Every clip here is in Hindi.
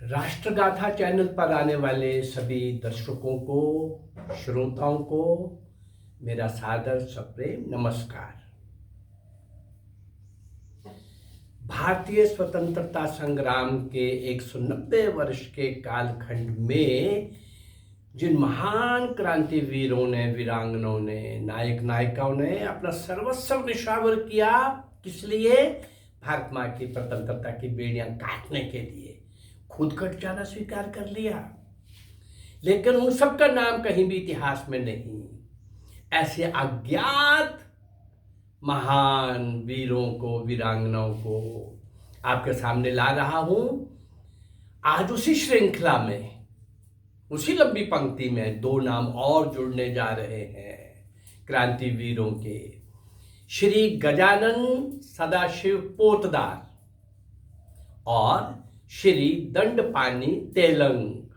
राष्ट्रगाथा चैनल पर आने वाले सभी दर्शकों को, श्रोताओं को मेरा सादर सप्रेम नमस्कार। भारतीय स्वतंत्रता संग्राम के 190 वर्ष के कालखंड में जिन महान क्रांतिवीरों ने, वीरांगनाओं ने, नायक नायिकाओं ने अपना सर्वस्व निछावर किया, किस लिए? भारत माँ की स्वतंत्रता की बेड़ियां काटने के लिए खुद कट जाना स्वीकार कर लिया। लेकिन उन सब का नाम कहीं भी इतिहास में नहीं। ऐसे अज्ञात महान वीरों को, वीरांगनाओं को आपके सामने ला रहा हूं। आज उसी श्रृंखला में, उसी लंबी पंक्ति में दो नाम और जुड़ने जा रहे हैं क्रांतिवीरों के। श्री गजानन सदाशिव पोतदार और श्री दंडपानी तेलंग।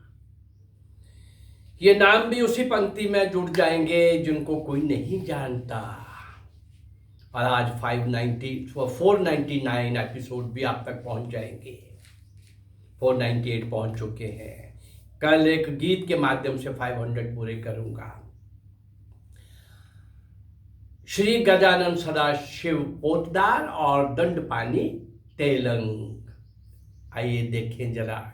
ये नाम भी उसी पंक्ति में जुड़ जाएंगे जिनको कोई नहीं जानता। और आज 499 एपिसोड भी आप तक पहुंच जाएंगे। 498 पहुंच चुके हैं। कल एक गीत के माध्यम से 500 पूरे करूंगा। श्री गजानन सदाशिव पोतदार और दंडपानी तेलंग। आइए देखें जरा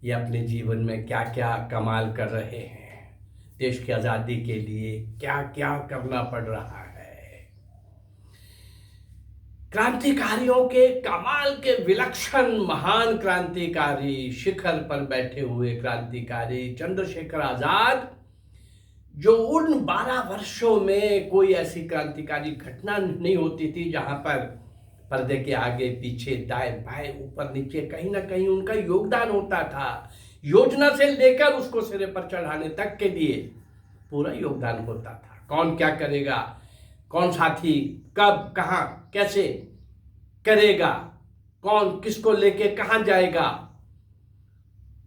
ये अपने जीवन में क्या क्या कमाल कर रहे हैं। देश की आज़ादी के लिए क्या क्या करना पड़ रहा है। क्रांतिकारियों के कमाल के विलक्षण महान क्रांतिकारी, शिखर पर बैठे हुए क्रांतिकारी चंद्रशेखर आजाद, जो उन 12 वर्षों में कोई ऐसी क्रांतिकारी घटना नहीं होती थी जहां पर पर्दे के आगे पीछे, दाएं बाएं, ऊपर नीचे कहीं ना कहीं उनका योगदान होता था। योजना से लेकर उसको सिरे पर चढ़ाने तक के लिए पूरा योगदान होता था। कौन क्या करेगा, कौन साथी कब कहां कैसे करेगा, कौन किसको लेके कहां जाएगा,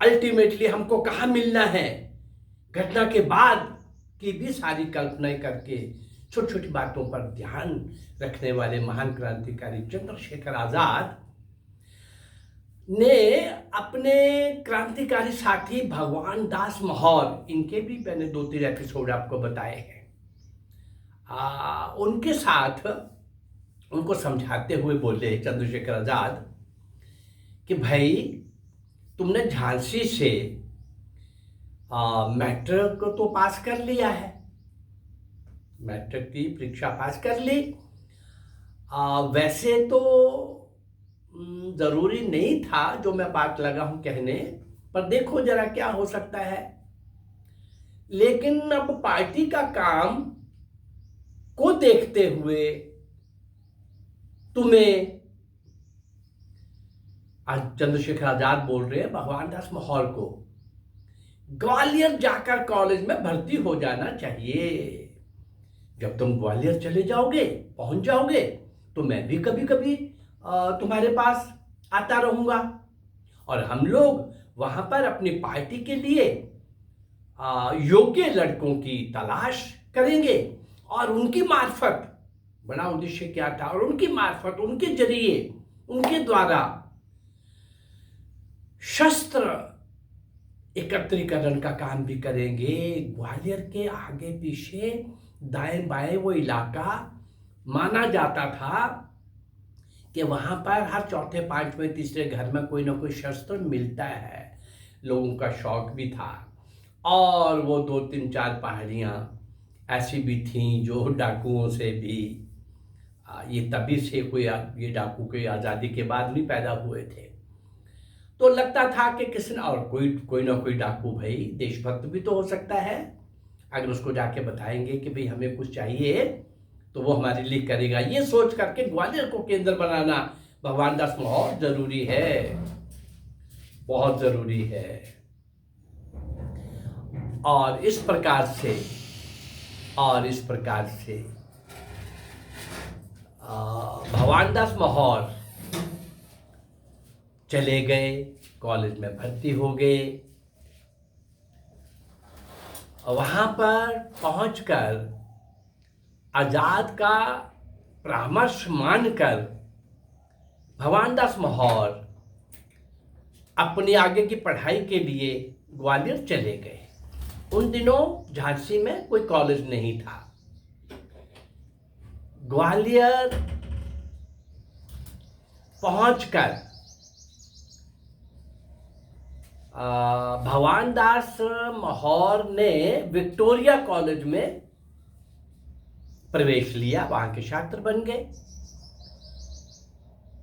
अल्टीमेटली हमको कहां मिलना है, घटना के बाद की भी सारी कल्पनाएं करके छोटी छोटी बातों पर ध्यान रखने वाले महान क्रांतिकारी चंद्रशेखर आजाद ने अपने क्रांतिकारी साथी भगवान दास महर, इनके भी मैंने 2-3 एपिसोड आपको बताए हैं, उनके साथ उनको समझाते हुए बोले चंद्रशेखर आजाद कि भाई तुमने झांसी से मैट्रिक को तो पास कर लिया है, मैट्रिक की परीक्षा पास कर ली। वैसे तो जरूरी नहीं था जो मैं बात लगा हूं कहने, पर देखो जरा क्या हो सकता है। लेकिन अब पार्टी का काम को देखते हुए तुम्हें, आज चंद्रशेखर आजाद बोल रहे हैं भगवान दास महर को, ग्वालियर जाकर कॉलेज में भर्ती हो जाना चाहिए। जब तुम ग्वालियर चले जाओगे, पहुंच जाओगे, तो मैं भी कभी कभी तुम्हारे पास आता रहूंगा और हम लोग वहां पर अपनी पार्टी के लिए योग्य लड़कों की तलाश करेंगे और उनकी मार्फत, बड़ा उद्देश्य क्या था, और उनकी मार्फत, उनके जरिए, उनके द्वारा शस्त्र एकत्रीकरण का काम भी करेंगे। ग्वालियर के आगे पीछे, दाएं बाएं वो इलाका माना जाता था कि वहां पर हर चौथे, पांचवें, तीसरे घर में कोई ना कोई शस्त्र मिलता है। लोगों का शौक भी था और वो 2-3-4 पहाड़ियां ऐसी भी थीं जो डाकुओं से भी, ये तभी से ये डाकू के आज़ादी के बाद नहीं पैदा हुए थे। तो लगता था कि किसी न और कोई ना कोई डाकू भाई देशभक्त भी तो हो सकता है। अगर उसको जाके बताएंगे कि भाई हमें कुछ चाहिए तो वो हमारे लिए करेगा। ये सोच करके ग्वालियर को केंद्र बनाना भगवान दास महर जरूरी है, बहुत जरूरी है। और इस प्रकार से भगवान दास महर चले गए, कॉलेज में भर्ती हो गए। वहां पर पहुंचकर आजाद का परामर्श मानकर भगवान दास महर अपनी आगे की पढ़ाई के लिए ग्वालियर चले गए। उन दिनों झांसी में कोई कॉलेज नहीं था। ग्वालियर पहुंचकर भगवान दास महौर ने विक्टोरिया कॉलेज में प्रवेश लिया, वहां के छात्र बन गए।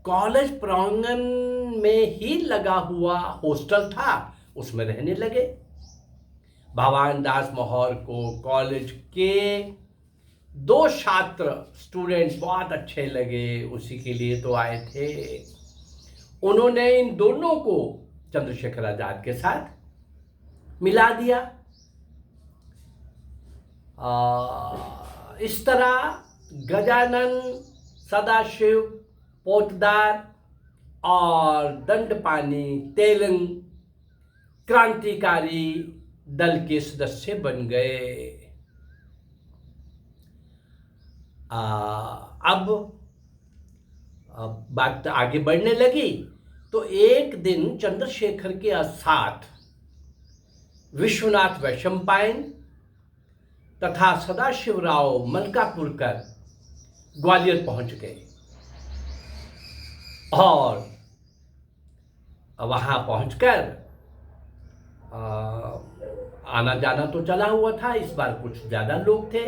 कॉलेज प्रांगण में ही लगा हुआ हॉस्टल था, उसमें रहने लगे। भगवान दास महौर को कॉलेज के 2 छात्र स्टूडेंट बहुत अच्छे लगे, उसी के लिए तो आए थे। उन्होंने इन दोनों को चंद्रशेखर आजाद के साथ मिला दिया। इस तरह गजानन, सदाशिव, पोतदार और दंडपानी तेलंग क्रांतिकारी दल के सदस्य बन गए। अब बात आगे बढ़ने लगी तो एक दिन चंद्रशेखर के साथ विश्वनाथ वैशंपायन तथा सदाशिवराव मलकापुरकर ग्वालियर पहुंच गए और वहां पहुंचकर आना जाना तो चला हुआ था, इस बार कुछ ज्यादा लोग थे।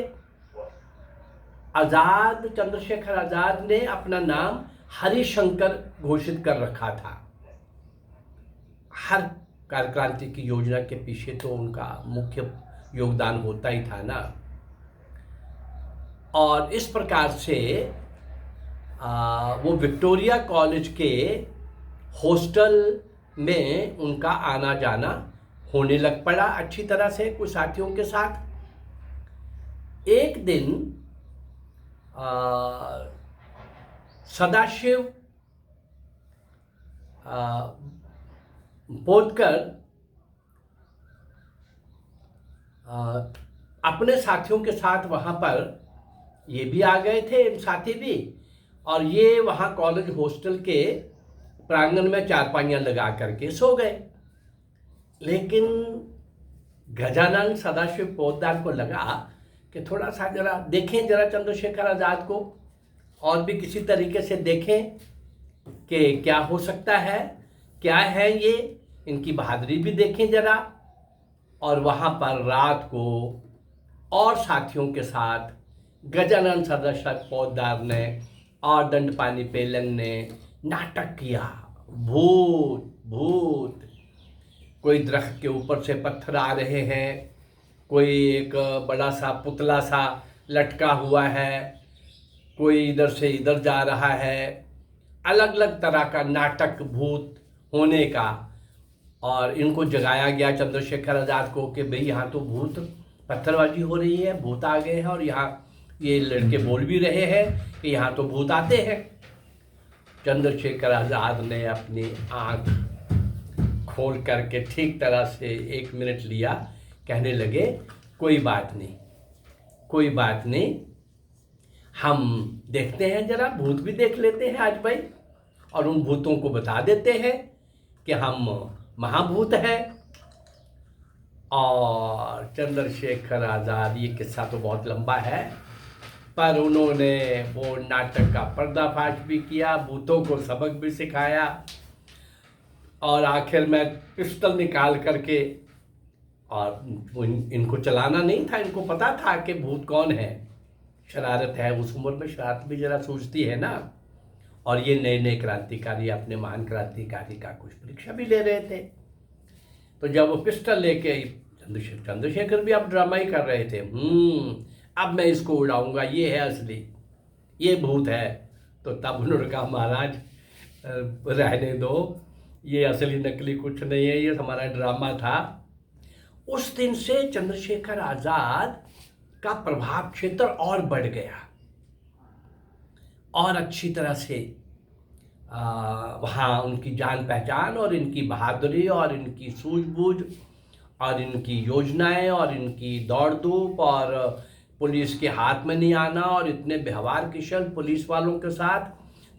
आजाद, चंद्रशेखर आजाद ने अपना नाम हरिशंकर घोषित कर रखा था। हर क्रांति की योजना के पीछे तो उनका मुख्य योगदान होता ही था ना। और इस प्रकार से वो विक्टोरिया कॉलेज के हॉस्टल में उनका आना जाना होने लग पड़ा अच्छी तरह से कुछ साथियों के साथ। एक दिन सदाशिव पोतकर अपने साथियों के साथ वहां पर ये भी आ गए थे, साथी भी, और ये वहां कॉलेज हॉस्टल के प्रांगण में चारपाइयां लगा करके सो गए। लेकिन गजानन, सदाशिव, पोतदार को लगा कि थोड़ा सा जरा देखें, जरा चंद्रशेखर आजाद को और भी किसी तरीके से देखें कि क्या हो सकता है, क्या है ये, इनकी बहादुरी भी देखें जरा। और वहां पर रात को और साथियों के साथ गजानन, सदाशिव, पोतदार ने और दंडपानी पेलंग ने नाटक किया। भूत भूत, कोई दरख्त के ऊपर से पत्थर आ रहे हैं, कोई एक बड़ा सा पुतला सा लटका हुआ है, कोई इधर से इधर जा रहा है, अलग अलग तरह का नाटक भूत होने का। और इनको जगाया गया चंद्रशेखर आजाद को कि भाई यहाँ तो भूत, पत्थरबाजी हो रही है, भूत आ गए हैं, और यहाँ ये लड़के बोल भी रहे हैं कि यहाँ तो भूत आते हैं। चंद्रशेखर आजाद ने अपनी आंख खोल करके ठीक तरह से 1 मिनट लिया, कहने लगे कोई बात नहीं, कोई बात नहीं, हम देखते हैं, जरा भूत भी देख लेते हैं आज भाई, और उन भूतों को बता देते हैं कि हम महाभूत हैं। और चंद्रशेखर आजाद, ये किस्सा तो बहुत लंबा है, पर उन्होंने वो नाटक का पर्दाफाश भी किया, भूतों को सबक भी सिखाया, और आखिर में पिस्टल निकाल करके, और इनको चलाना नहीं था, इनको पता था कि भूत कौन है। शरारत है, उस उम्र में शरारत भी जरा सूझती है ना। और ये नए नए क्रांतिकारी अपने महान क्रांतिकारी का कुछ परीक्षा भी ले रहे थे। तो जब वो पिस्टल लेके, चंद्रशेखर भी अब ड्रामा ही कर रहे थे, अब मैं इसको उड़ाऊंगा, ये है असली, ये भूत है। तो तब उन्होंने कहा महाराज रहने दो, ये असली नकली कुछ नहीं है, ये हमारा ड्रामा था। उस दिन से चंद्रशेखर आजाद का प्रभाव क्षेत्र और बढ़ गया, और अच्छी तरह से वहाँ उनकी जान पहचान और इनकी बहादुरी और इनकी सूझबूझ और इनकी योजनाएं और इनकी दौड़ धूप और पुलिस के हाथ में नहीं आना और इतने व्यवहार कुशल पुलिस वालों के साथ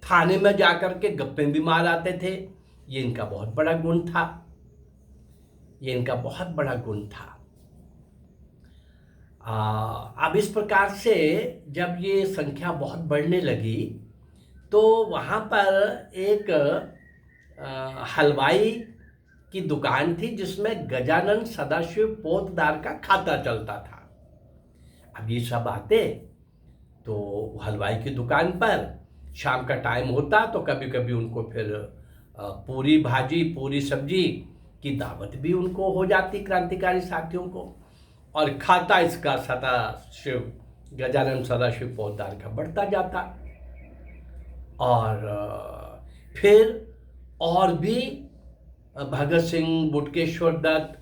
थाने में जाकर के गप्पे भी मार आते थे, ये इनका बहुत बड़ा गुण था, ये इनका बहुत बड़ा गुण था। अब इस प्रकार से जब ये संख्या बहुत बढ़ने लगी तो वहाँ पर एक हलवाई की दुकान थी जिसमें गजानन सदाशिव पोतदार का खाता चलता था। अब ये सब आते तो हलवाई की दुकान पर, शाम का टाइम होता तो कभी कभी उनको फिर पूरी भाजी पूरी सब्जी की दावत भी उनको हो जाती क्रांतिकारी साथियों को, और खाता इसका सदाशिव गजानन सदाशिव पोतदार का बढ़ता जाता। और फिर और भी भगत सिंह, बुटकेश्वर दत्त,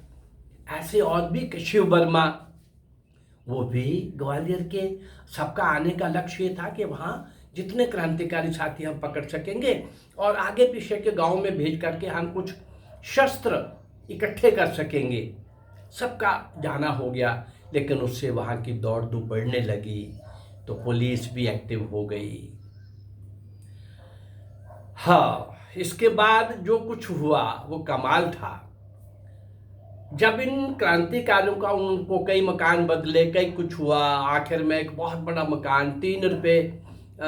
ऐसे और भी, शिव वर्मा, वो भी ग्वालियर के। सबका आने का लक्ष्य ये था कि वहाँ जितने क्रांतिकारी साथी हम पकड़ सकेंगे और आगे पीछे के गांव में भेज करके हम कुछ शस्त्र इकट्ठे कर सकेंगे। सबका जाना हो गया, लेकिन उससे वहाँ की दौड़ धूप बढ़ने लगी तो पुलिस भी एक्टिव हो गई। हाँ, इसके बाद जो कुछ हुआ वो कमाल था। जब इन क्रांतिकारियों का उनको कई मकान बदले, कई कुछ हुआ, आखिर में एक बहुत बड़ा मकान 3 रुपये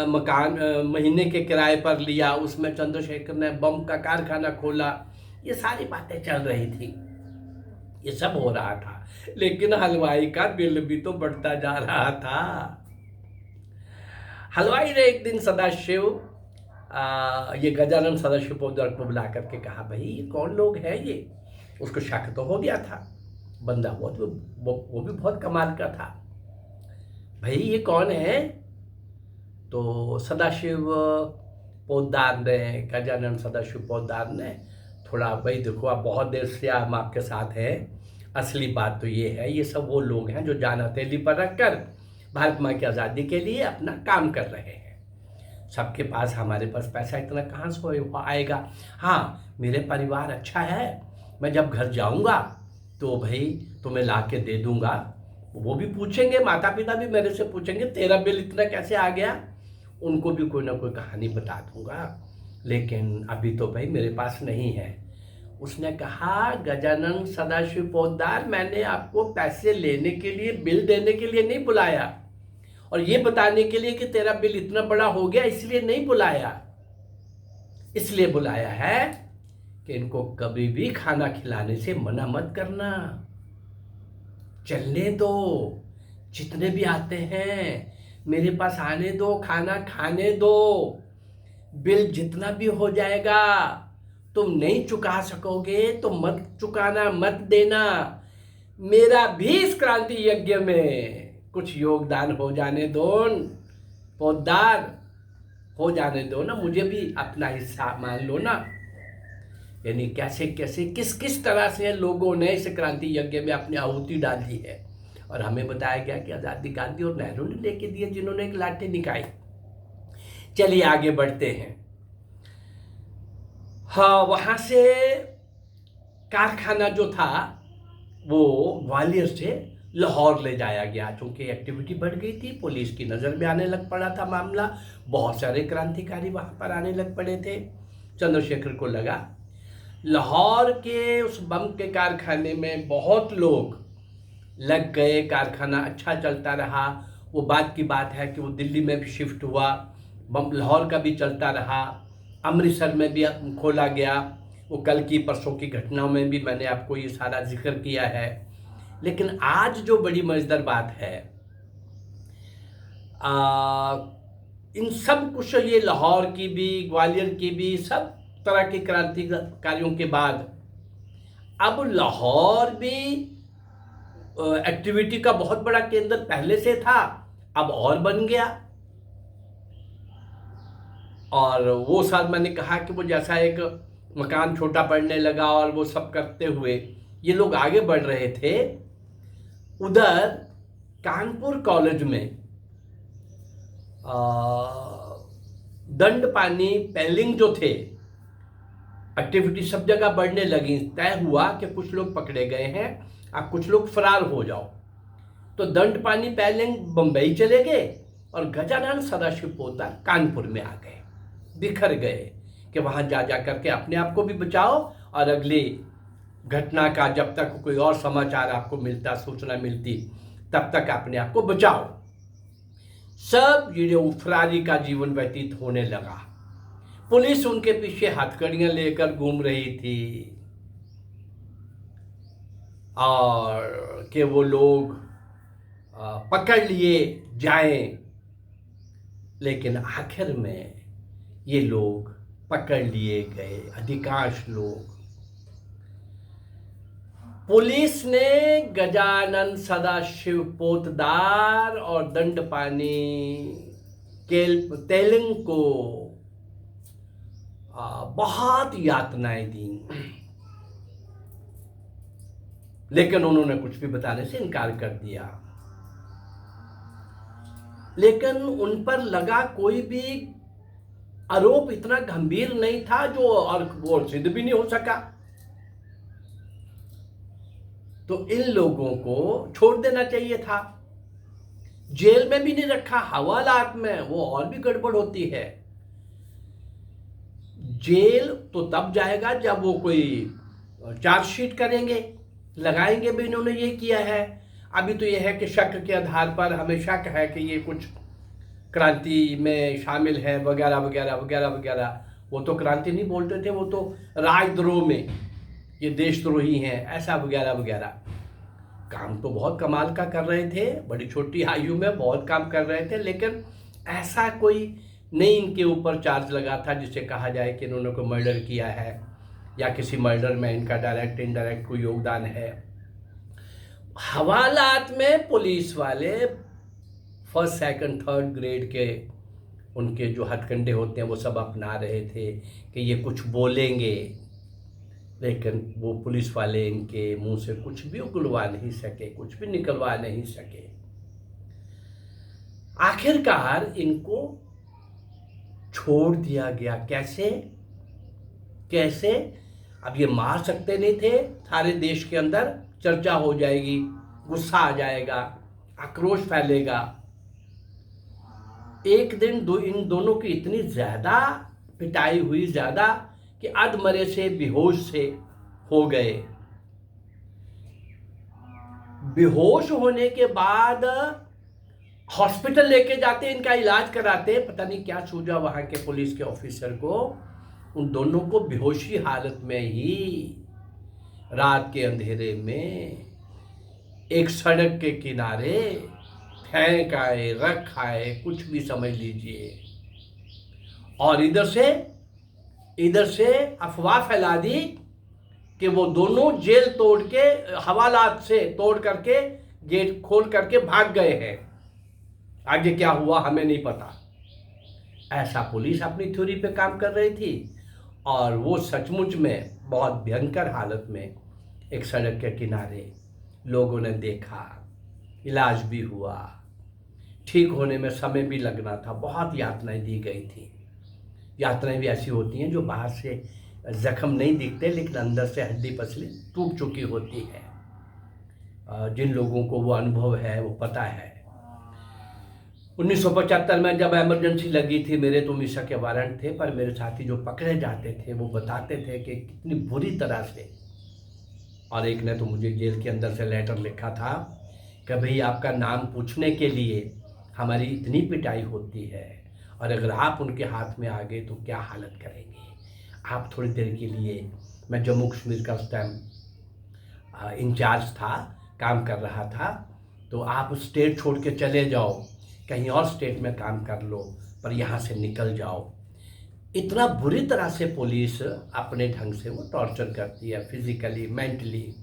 मकान महीने के किराए पर लिया, उसमें चंद्रशेखर ने बम का कारखाना खोला। ये सारी बातें चल रही थी, ये सब हो रहा था, लेकिन हलवाई का बिल भी तो बढ़ता जा रहा था। हलवाई ने एक दिन सदाशिव ये गजानन सदाशिव पोतदार को बुला करके कहा, भाई ये कौन लोग हैं ये? उसको शक तो हो गया था, बंदा वो भी बहुत कमाल का था। भाई ये कौन है? तो सदाशिव पोतदार ने, गजानन सदाशिव पोतदार ने थोड़ा, भाई देखो आप बहुत देर से हम आपके साथ हैं, असली बात तो ये है, ये सब वो लोग हैं जो जान हथेली पर रखकर भारत माँ की आज़ादी के लिए अपना काम कर रहे हैं। सबके पास, हमारे पास पैसा इतना कहाँ से आएगा? हाँ, मेरे परिवार अच्छा है, मैं जब घर जाऊंगा तो भाई तुम्हें ला के दे दूंगा। वो भी पूछेंगे, माता पिता भी मेरे से पूछेंगे तेरा बिल इतना कैसे आ गया, उनको भी कोई ना कोई कहानी बता दूंगा, लेकिन अभी तो भाई मेरे पास नहीं है। उसने कहा, गजानन सदाशिव पोतदार, मैंने आपको पैसे लेने के लिए, बिल देने के लिए नहीं बुलाया, और ये बताने के लिए कि तेरा बिल इतना बड़ा हो गया इसलिए नहीं बुलाया। इसलिए बुलाया है कि इनको कभी भी खाना खिलाने से मना मत करना, चलने दो, जितने भी आते हैं मेरे पास आने दो, खाना खाने दो, बिल जितना भी हो जाएगा तुम नहीं चुका सकोगे तो मत चुकाना, मत देना, मेरा भी इस क्रांति यज्ञ में कुछ योगदान हो जाने दो, पोतदार हो जाने दो ना, मुझे भी अपना हिस्सा मान लो ना। यानी कैसे कैसे किस किस तरह से लोगों ने इस क्रांति यज्ञ में अपनी आहुति डाली है, और हमें बताया गया कि आज़ादी गांधी और नेहरू ने लेके दिए, जिन्होंने एक लाठी निकाली। चलिए आगे बढ़ते हैं। हाँ, वहाँ से कारखाना जो था वो ग्वालियर से लाहौर ले जाया गया, क्योंकि एक्टिविटी बढ़ गई थी, पुलिस की नज़र में आने लग पड़ा था मामला, बहुत सारे क्रांतिकारी वहाँ पर आने लग पड़े थे। चंद्रशेखर को लगा लाहौर के उस बम के कारखाने में बहुत लोग लग गए, कारखाना अच्छा चलता रहा। वो बात की बात है कि वो दिल्ली में भी शिफ्ट हुआ, बम लाहौर का भी चलता रहा, अमृतसर में भी खोला गया। वो कल की परसों की घटनाओं में भी मैंने आपको ये सारा जिक्र किया है। लेकिन आज जो बड़ी मजेदार बात है, इन सब कुछ, ये लाहौर की भी, ग्वालियर की भी, सब तरह के क्रांतिकारियों के बाद अब लाहौर भी एक्टिविटी का बहुत बड़ा केंद्र पहले से था, अब और बन गया। और वो साल मैंने कहा कि वो जैसा एक मकान छोटा पड़ने लगा और वो सब करते हुए ये लोग आगे बढ़ रहे थे, उधर कानपुर कॉलेज में दंडपानी, पेलिंग जो थे, एक्टिविटी सब जगह बढ़ने लगी। तय हुआ कि कुछ लोग पकड़े गए हैं, अब कुछ लोग फरार हो जाओ। तो दंडपानी, पेलिंग बंबई चले गए और गजानन सदाशिव पोतदार कानपुर में आ गए, बिखर गए कि वहां जा जा करके अपने आप को भी बचाओ और अगली घटना का जब तक कोई और समाचार आपको मिलता, सूचना मिलती, तब तक अपने आप को बचाओ। सब फरारी का जीवन व्यतीत होने लगा। पुलिस उनके पीछे हथकड़ियां लेकर घूम रही थी और कि वो लोग पकड़ लिए जाएं, लेकिन आखिर में ये लोग पकड़ लिए गए, अधिकांश लोग। पुलिस ने गजानन सदाशिव पोतदार और दंडपानी तेलिंग को बहुत यातनाएं दी, लेकिन उन्होंने कुछ भी बताने से इनकार कर दिया। लेकिन उन पर लगा कोई भी आरोप इतना गंभीर नहीं था जो और वो सिद्ध भी नहीं हो सका, तो इन लोगों को छोड़ देना चाहिए था। जेल में भी नहीं रखा, हवालात में, वो और भी गड़बड़ होती है। जेल तो तब जाएगा जब वो कोई चार्जशीट करेंगे, लगाएंगे भी इन्होंने ये किया है। अभी तो ये है कि शक के आधार पर हमें शक है कि ये कुछ क्रांति में शामिल है वगैरह वगैरह वगैरह वगैरह। वो तो क्रांति नहीं बोलते थे, वो तो राजद्रोह में ये देशद्रोही हैं, ऐसा वगैरह वगैरह। काम तो बहुत कमाल का कर रहे थे, बड़ी छोटी आयु में बहुत काम कर रहे थे, लेकिन ऐसा कोई नहीं इनके ऊपर चार्ज लगा था जिसे कहा जाए कि इन्होंने कोई मर्डर किया है या किसी मर्डर में इनका डायरेक्ट इनडायरेक्ट कोई योगदान है। हवालात में पुलिस वाले फर्स्ट सेकंड थर्ड ग्रेड के उनके जो हथकंडे होते हैं वो सब अपना रहे थे कि ये कुछ बोलेंगे, लेकिन वो पुलिस वाले इनके मुंह से कुछ भी उगलवा नहीं सके, कुछ भी निकलवा नहीं सके। आखिरकार इनको छोड़ दिया गया। कैसे कैसे? अब ये मार सकते नहीं थे, सारे देश के अंदर चर्चा हो जाएगी, गुस्सा आ जाएगा, आक्रोश फैलेगा। एक दिन इन दोनों की इतनी ज्यादा पिटाई हुई, ज्यादा कि अधमरे से बेहोश से हो गए। बेहोश होने के बाद हॉस्पिटल लेके जाते, इनका इलाज कराते, पता नहीं क्या सूझा वहां के पुलिस के ऑफिसर को, उन दोनों को बेहोशी हालत में ही रात के अंधेरे में एक सड़क के किनारे फेंक आए, रख आए, कुछ भी समझ लीजिए। और इधर से अफवाह फैला दी कि वो दोनों जेल तोड़ के, हवालात से तोड़ करके, गेट खोल करके भाग गए हैं। आगे क्या हुआ हमें नहीं पता। ऐसा पुलिस अपनी थ्योरी पे काम कर रही थी और वो सचमुच में बहुत भयंकर हालत में एक सड़क के किनारे लोगों ने देखा। इलाज भी हुआ, ठीक होने में समय भी लगना था, बहुत यातनाएं दी गई थी। यातनाएं भी ऐसी होती हैं जो बाहर से जख्म नहीं दिखते, लेकिन अंदर से हड्डी पसली टूट चुकी होती है। जिन लोगों को वो अनुभव है वो पता है। 1975 में जब इमरजेंसी लगी थी, मेरे तो मिसा के वारंट थे, पर मेरे साथी जो पकड़े जाते थे वो बताते थे कि कितनी बुरी तरह से, और एक ने तो मुझे जेल के अंदर से लेटर लिखा था कि भाई आपका नाम पूछने के लिए हमारी इतनी पिटाई होती है, और अगर आप उनके हाथ में आ गए तो क्या हालत करेंगे। आप थोड़ी देर के लिए, मैं जम्मू कश्मीर का उस टाइम इंचार्ज था, काम कर रहा था, तो आप स्टेट छोड़ के चले जाओ, कहीं और स्टेट में काम कर लो, पर यहाँ से निकल जाओ। इतना बुरी तरह से पुलिस अपने ढंग से वो टॉर्चर करती है, फिजिकली, मेंटली,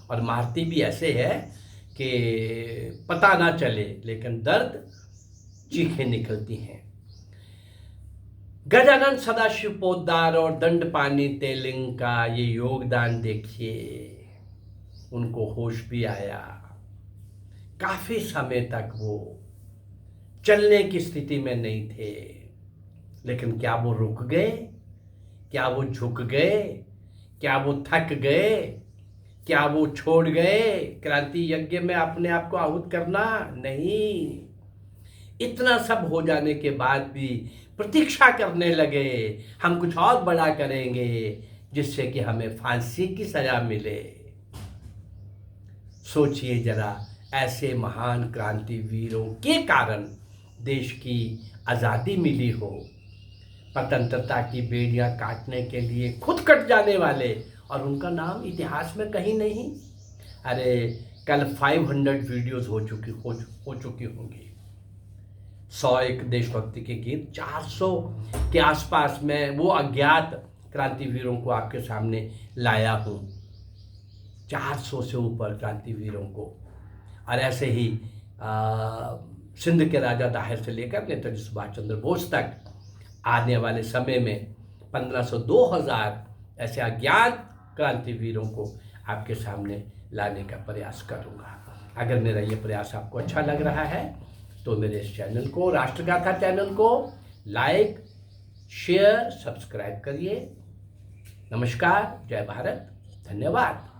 और मारती भी ऐसे है कि पता ना चले, लेकिन दर्द चीखें निकलती हैं। गजानन सदाशिव पोद्दार और दंडपानी तेलिंग का ये योगदान देखिए। उनको होश भी आया, काफी समय तक वो चलने की स्थिति में नहीं थे, लेकिन क्या वो रुक गए? क्या वो झुक गए? क्या वो थक गए? क्या वो छोड़ गए क्रांति यज्ञ में अपने आप को आहुत करना? नहीं। इतना सब हो जाने के बाद भी प्रतीक्षा करने लगे, हम कुछ और बड़ा करेंगे जिससे कि हमें फांसी की सजा मिले। सोचिए जरा, ऐसे महान क्रांतिवीरों के कारण देश की आज़ादी मिली हो। स्वतंत्रता की बेड़ियां काटने के लिए खुद कट जाने वाले, और उनका नाम इतिहास में कहीं नहीं। अरे कल 500 वीडियोस हो चुकी होंगी। 101 देशभक्ति के गीत, 400 के आसपास में वो अज्ञात क्रांतिवीरों को आपके सामने लाया हूँ। 400 से ऊपर क्रांतिवीरों को। और ऐसे ही सिंध के राजा दाहिर से लेकर नेताजी सुभाष चंद्र बोस तक आने वाले समय में 1500 2000 ऐसे अज्ञात क्रांतिवीरों को आपके सामने लाने का प्रयास करूंगा। अगर मेरा ये प्रयास आपको अच्छा लग रहा है तो मेरे इस चैनल को, राष्ट्रगाथा चैनल को लाइक, शेयर, सब्सक्राइब करिए। नमस्कार, जय भारत, धन्यवाद।